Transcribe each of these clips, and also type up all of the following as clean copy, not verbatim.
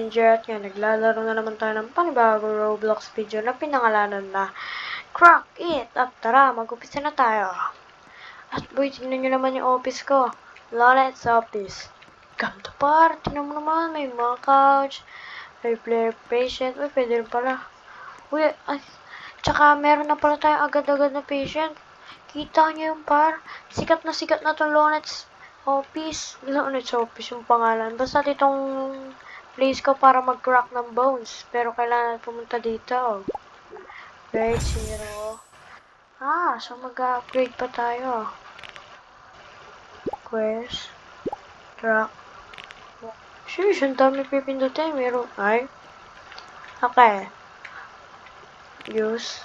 Ranger at ngayon naglalaro na naman tayo ng panibagong Roblox video na pinangalanan na Crack It! At tara, mag-upisa na tayo. At boy, tingnan nyo naman yung office ko. Lawrence office. Ganda par, tingnan mo naman, may mga couch, may player patient, uy, pwede rin pala. Uy, ay, tsaka meron na pala tayong agad-agad na patient. Kita nyo yung par, sikat na tong Lawrence office. Lawrence office yung pangalan. Basta itong place ko para mag-crack ng bones. Pero kailangan pumunta dito. Grade 0. So mag-upgrade pa tayo. Quest. Crack. Shush, ang dami pipindutin. Meron. Ay. Okay. Use.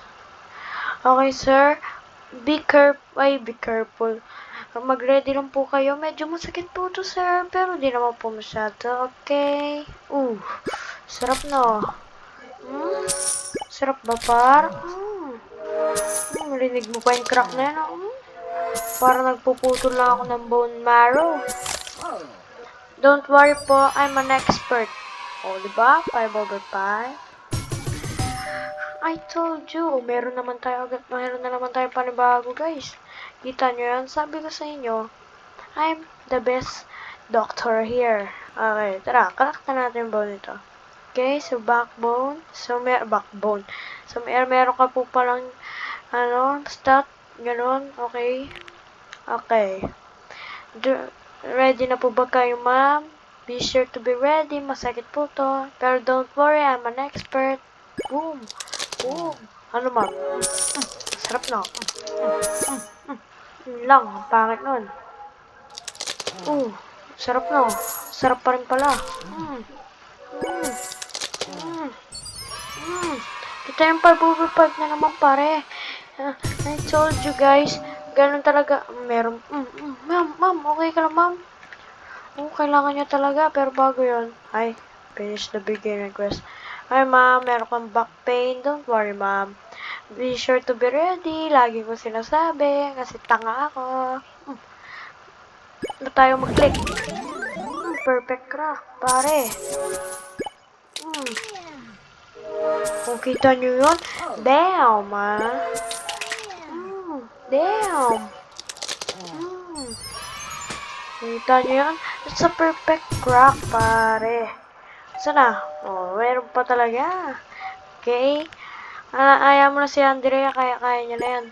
Okay, sir. Be careful. Mag-ready lang po kayo. Medyo masakit po to, sir. Pero di naman po masyado. Okay. Sarap no. Sarap ba, par? Marinig mo pa yung crack na yan. Parang nagpuputol lang ako ng bone marrow. Don't worry po. I'm an expert. Diba? 5/5. I told you. Meron na naman tayo panibago, guys. Kita nyo yan? Sabi ko sa inyo, I'm the best doctor here. Okay, tara, kalakta natin yung bone ito. Okay, so backbone. Backbone. So, meron ka po palang, stat, ganun, okay. Okay. Ready na po ba kayo, ma'am? Be sure to be ready. Masakit po to. Pero don't worry, I'm an expert. Boom. Ano, ma'am? Sarap na. Lang, ang pangit nun. Sarap na. Sarap pa rin pala. Kita yung 5/5 na naman, pare. I told you guys, ganun talaga. Meron. Ma'am, okay ka lang, ma'am? Kailangan niya talaga, pero bago yun. Ay, finish the beginning quest. Ay, ma'am, meron kang back pain. Don't worry, ma'am. Be sure to be ready. Lagi ko sinasabi, kasi tanga ako. Na tayo mag-click. Perfect crack, pare. Kung kita nyo yun, damn, damn. Kita nyo yun? It's a perfect crack, pare. Sana? Meron pa talaga. Okay? Ayaw mo na si Andrea, kaya niya na yan.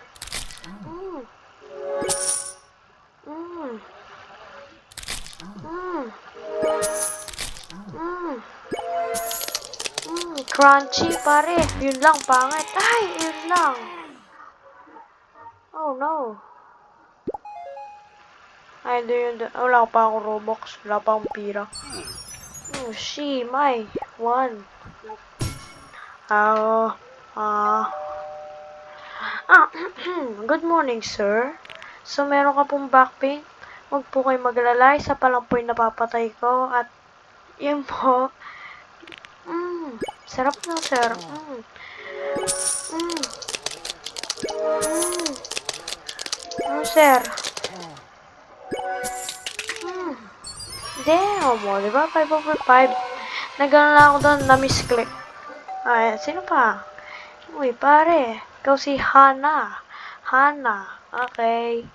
Crunchy, pare. Yun lang, pangit. Ay, yun lang. Oh, no. Ay, wala pa akong Robux. Wala pa akong pira. My one. Good morning, sir. So, meron ka pong back pain? Huwag po kayo magalala. Isa pa lang po yung napapatay ko. At, yun po. Sarap na, sir. Sir? Damn, diba? 5/5. Nagano lang ako doon, na-misclick. Ay, sino pa? Uy, pare. Ikaw si Hana. Okay.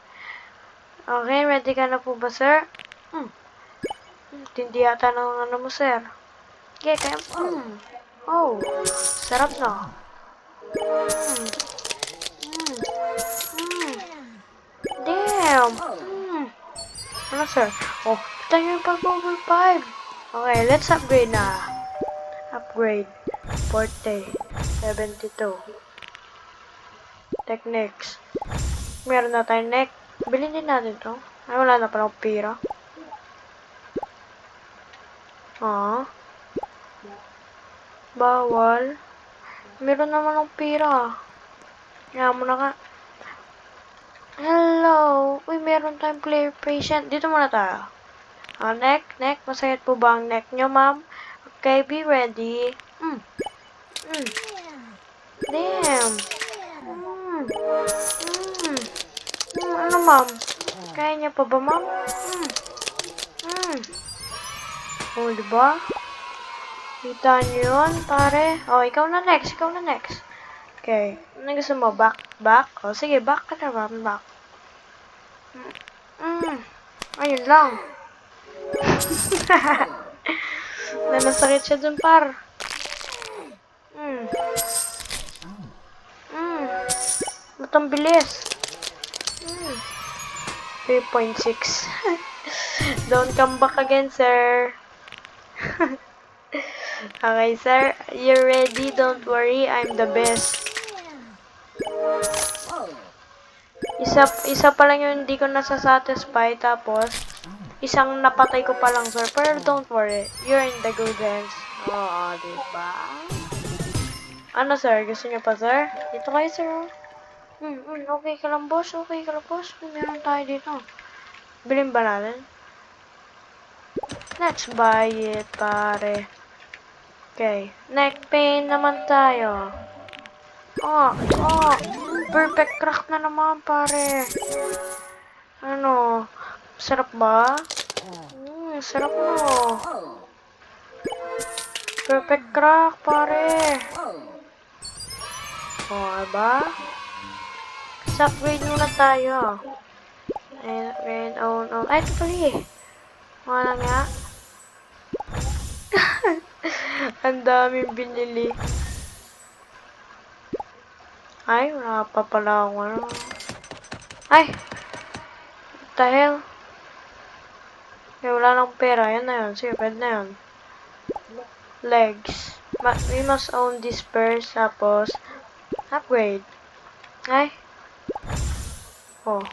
Okay, ready ka na po ba, sir? Tindi yata ng ano mo, sir. Okay, kaya, sarap na. Damn. Ano, sir? Kita nyo yung 5/5. Okay, let's upgrade na. Upgrade. Forte. 72. Techniques. Meron na tayong neck. Bilhin din natin to. Ay, wala na palang pira. Bawal. Meron naman ng pira. Kaya mo na ka. Hello. Uy, meron tayong player patient. Dito muna tayo. Neck. Masakit po ba ang neck nyo, ma'am? Okay, be ready. Damn. Ano, ma'am? Kaya niya pa ba, ma'am? Diba? Kita nyo yun, pare? Oh, ikaw na next. Okay. Ano gusto mo? Back? Oh, sige, back ka na, back. Ayun lang. Nasakit siya dun, par. Ba't ang bilis? 3.6. Don't come back again, sir. Okay, sir. You're ready. Don't worry. I'm the best. Isa pa lang yung hindi ko nasa-satisfy. Tapos, isang napatay ko pa lang, sir. Pero don't worry. You're in the good hands. Oo, diba? Ano, sir? Gusto niyo pa, sir? Dito kayo, sir. Okay ka lang, boss. Meron tayo dito. Bilhin ba natin? Let's buy it, pare. Okay. Neck pain naman tayo. Perfect crack na naman, pare. Ano? Sarap ba? Sarap mo. Perfect crack, pare. Diba? Upgrade muna tayo. And Ay, ito pala eh. Wala nga. Ang daming binili. Ay, wala pa pala ako. Ano. Ay! What the hell? Okay, wala nang pera. Yan na yun. Sige, pwede na yun. Legs. We must own this first. Tapos, upgrade. Ay. Oh.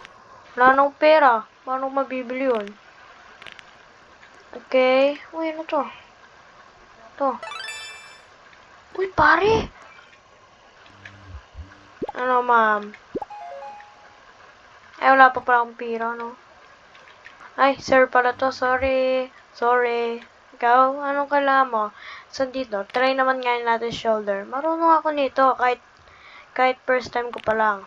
Wala nang pera. Paano mabibili yun? Okay. Uy, ano to? Uy, pare! Ano, ma'am? Ay, wala pa pala akong pera, no? Ay, sir pala to. Sorry. Ikaw, anong kailangan mo? So, dito, try naman ngayon natin shoulder. Marunong ako nito, kahit first time ko pa lang.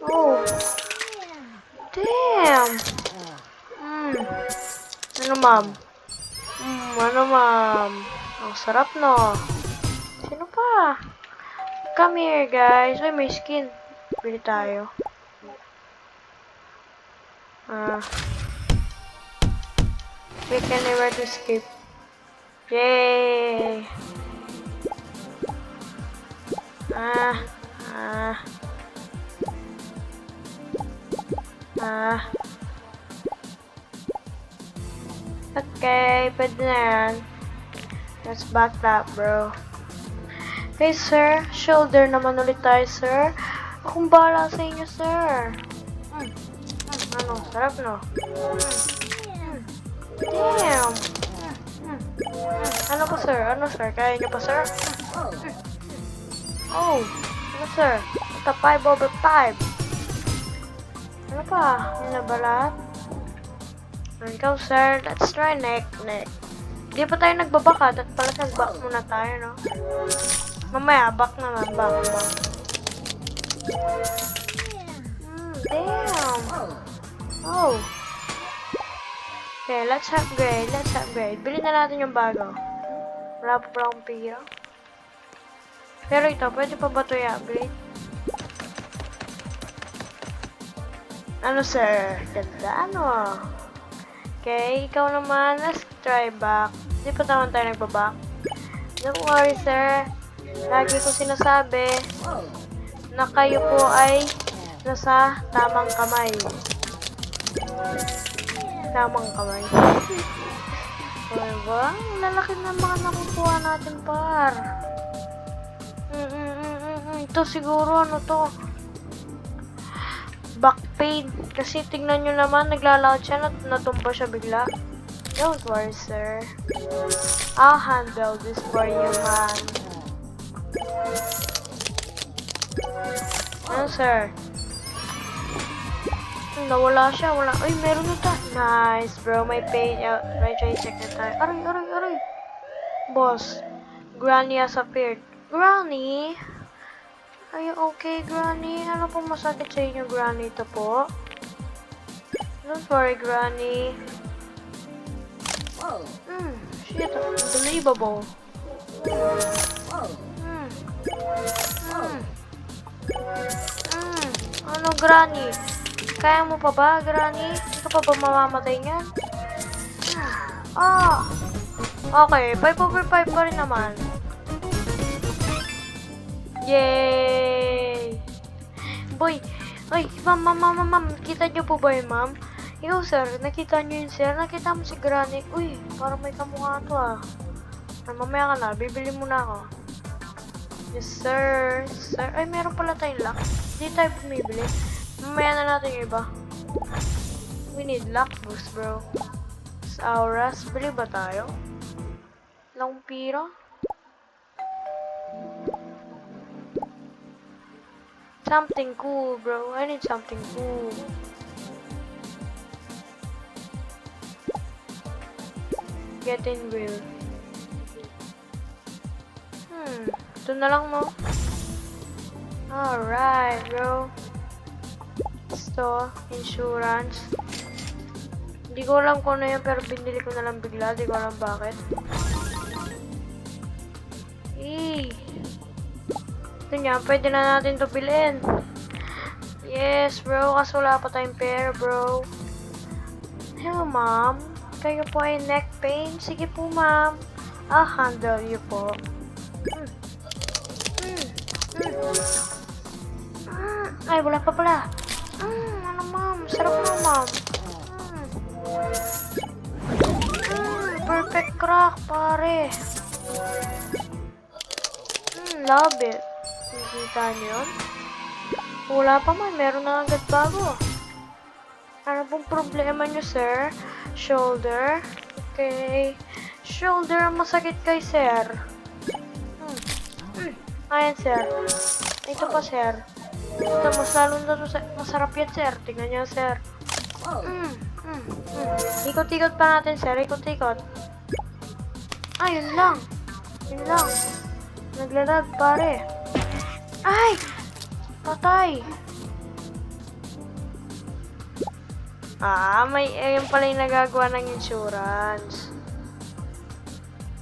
Oh. Damn. Ano, ma'am? Ang sarap, no? Sino pa? Come here, guys. Uy, may skin. Bili tayo. We can never to skip. Yay! Okay, pwede na yan. Let's back that, bro. Okay, sir. Shoulder naman ulit tayo, sir. Akong bahala sa inyo, sir. Ano? Sarap, no? Damn! Ano sir? Kaya niyo pa, sir? Oh! Ano, sir? Ito, 5/5. Ano pa? Ano na balat? Ikaw, sir. Let's try neck. Hindi pa tayo nagbabakat at pala nag-back muna tayo, no? Mamaya, back naman. Back. Damn! Oh! Okay, let's upgrade. Bilhin na natin yung bago. Wala pa pala akong pira. Pero ito, pwede pa ba ito i-upgrade? Ano, sir? Ganda, ano? Okay, ikaw naman. Let's try back. Hindi pa naman tayo nagbaback. Don't worry, sir. Lagi ko sinasabi na kayo po ay nasa tamang kamay. Diba? Lalaki na mga nakukuha natin, par. Ito siguro, ano to? Back pain. Kasi tignan nyo naman, naglalakad siya, natumba siya bigla. Don't worry, sir. I'll handle this for you, man. Ano, sir? Nawala siya, wala. Ay, meron na ta. Nice, bro. May pain. May try check na tayo. Aray. Boss, Granny has appeared. Granny? Are you okay, Granny? Ano po masakit sa inyo, Granny? Ito po. Don't worry, Granny. Shit, unbelievable. Ano, Granny? Kaya mo pa ba, Granny? Hindi ka pa ba mamamatay niyan? Okay, 5/5 pa rin naman. Yay! Boy, ay, ma'am, kita niyo po ba yun, ma'am? Ikaw, sir, nakita niyo yun, sir? Nakita mo si Granny? Uy, parang may kamukha to, ah. Mamaya ka na, bibili muna ako. Yes, sir. Sir, ay, meron pala tayong lock. Hindi tayo bumibili. Mamaya na natin yung iba. We need lock boost, bro. Auras, bili ba tayo? Lang pira? Something cool, bro. I need something cool. Get in wheel. Ito na lang, no? Alright, bro. Ito, insurance. Hindi ko alam kung ano yun, pero binili ko na lang bigla. Hindi ko alam bakit. Ito niya, pwede na natin ito bilhin. Yes, bro. Kasi wala pa tayong pera, bro. Hello, ma'am. Kayo po ay neck pain? Sige po, ma'am. I'll handle you po. Ay, wala pa pala. Ano, ma'am? Sarap na, ma'am. Perfect crack, pare. Love it. Nakita niyo yun? Wala pa man. Meron na agad bago. Ano pong problema niyo, sir? Shoulder. Okay. Shoulder, masakit kay sir. Ayan, sir. Ito pa, sir. Ito, mas lalo na to, masarap yan, sir. Tingnan niyo, sir. Ikot-ikot pa natin, sir. Ikot-ikot. Yun lang. Yun lang. Naglalag, pare. Ay! Patay. Ayun pala yung nagagawa ng insurance.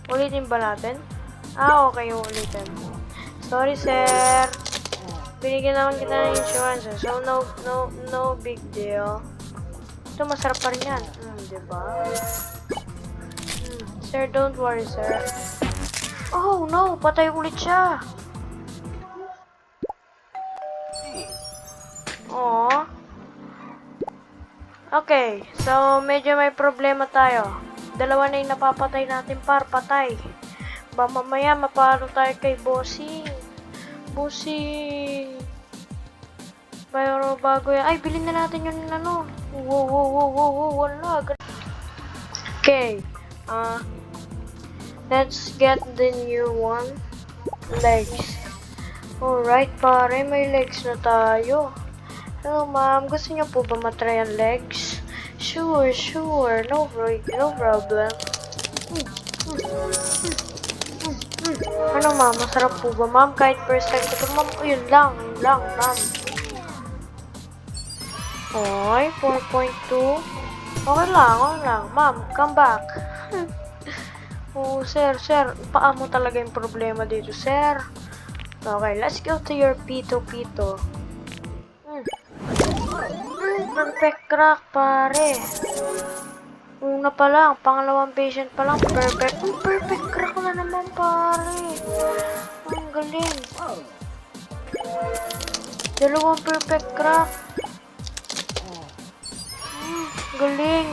Ulitin ba natin? Okay, ulitin. Sorry, sir. Binigyan naman kita ng insurance, so no big deal. Ito, masarap pa rin yan. Diba? Sir, don't worry, sir. Oh, no! Patay ulit siya! Aww. Okay, so medyo may problema tayo. Dalawa na yung napapatay natin, patay. Ba mamaya mapalo tayo kay bossing. Bossing. Pero bago yan. Ay, bilhin na natin yung ano. Wow, wala. Okay. Let's get the new one. Legs. Alright, pare. May legs na tayo. Hello, ma'am. Gusto niyo po ba matry ang legs? Sure. No problem. Ano, ma'am? Masarap po ba, ma'am? Kahit first time ko ito, ma'am. Yun lang, ma'am. Okay, 4.2. Okay lang. Ma'am, come back. Oh, sir. Paa mo talaga yung problema dito, sir. Okay, let's go to your pito. Perfect crack, pare. Una pa lang, pangalawang patient pa lang, perfect. Perfect crack na naman, pare. Ang galing. Dalawang perfect crack. Galing.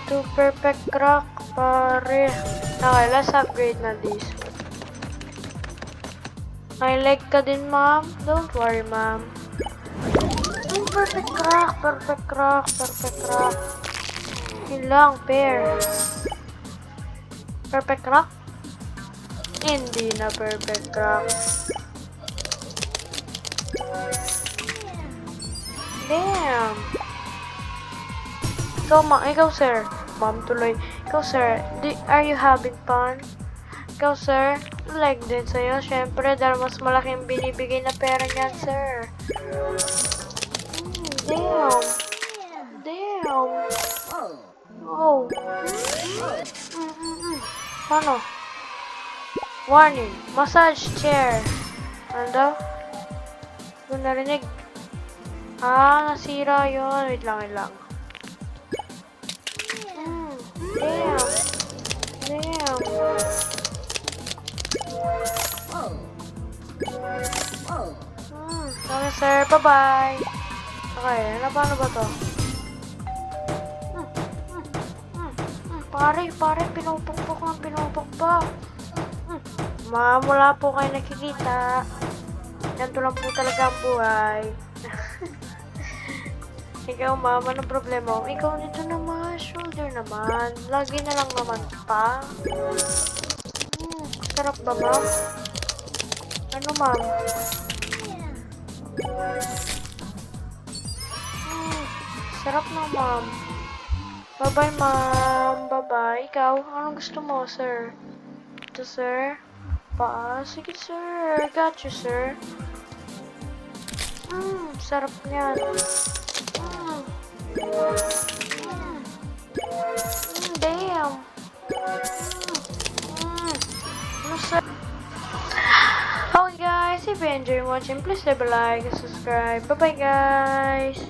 2 perfect crack, pare. Okay, let's upgrade na this. May leg ka din, ma'am. Don't worry, ma'am. Perfect crack. Yun lang, pair. Perfect crack? Hindi na perfect crack. Damn. Ikaw, sir. Ma'am, tuloy. Ikaw, sir. Are you having fun? Ikaw, sir. Like din sa'yo. Siyempre, dahil mas malaking binibigay na pera niyan, sir. Damn. Oh. Ano? Warning. Massage chair. Ano daw? Doon narinig. Nasira yun. Wait lang, wait lang. Damn. Damn. Okay, sir. Bye-bye. Okay, paano ba to? Pare, pinupukpok. Wala po kayo nakikita. Ganito lang po talaga ang buhay. Ikaw, ma'am, anong problema mo? Ikaw nito naman, shoulder naman. Lagi na lang naman pa. Sarap ba, ma'am? Ano, ma'am? Sarap na, ma'am. Bye-bye, ma'am. Bye-bye. Ikaw, anong gusto mo, sir? Ito, sir? Sige, sir. I got you, sir. Sarap niyan. Damn. Ano, sir? Okay, guys. If you enjoy watching, please leave a like and subscribe. Bye-bye, guys.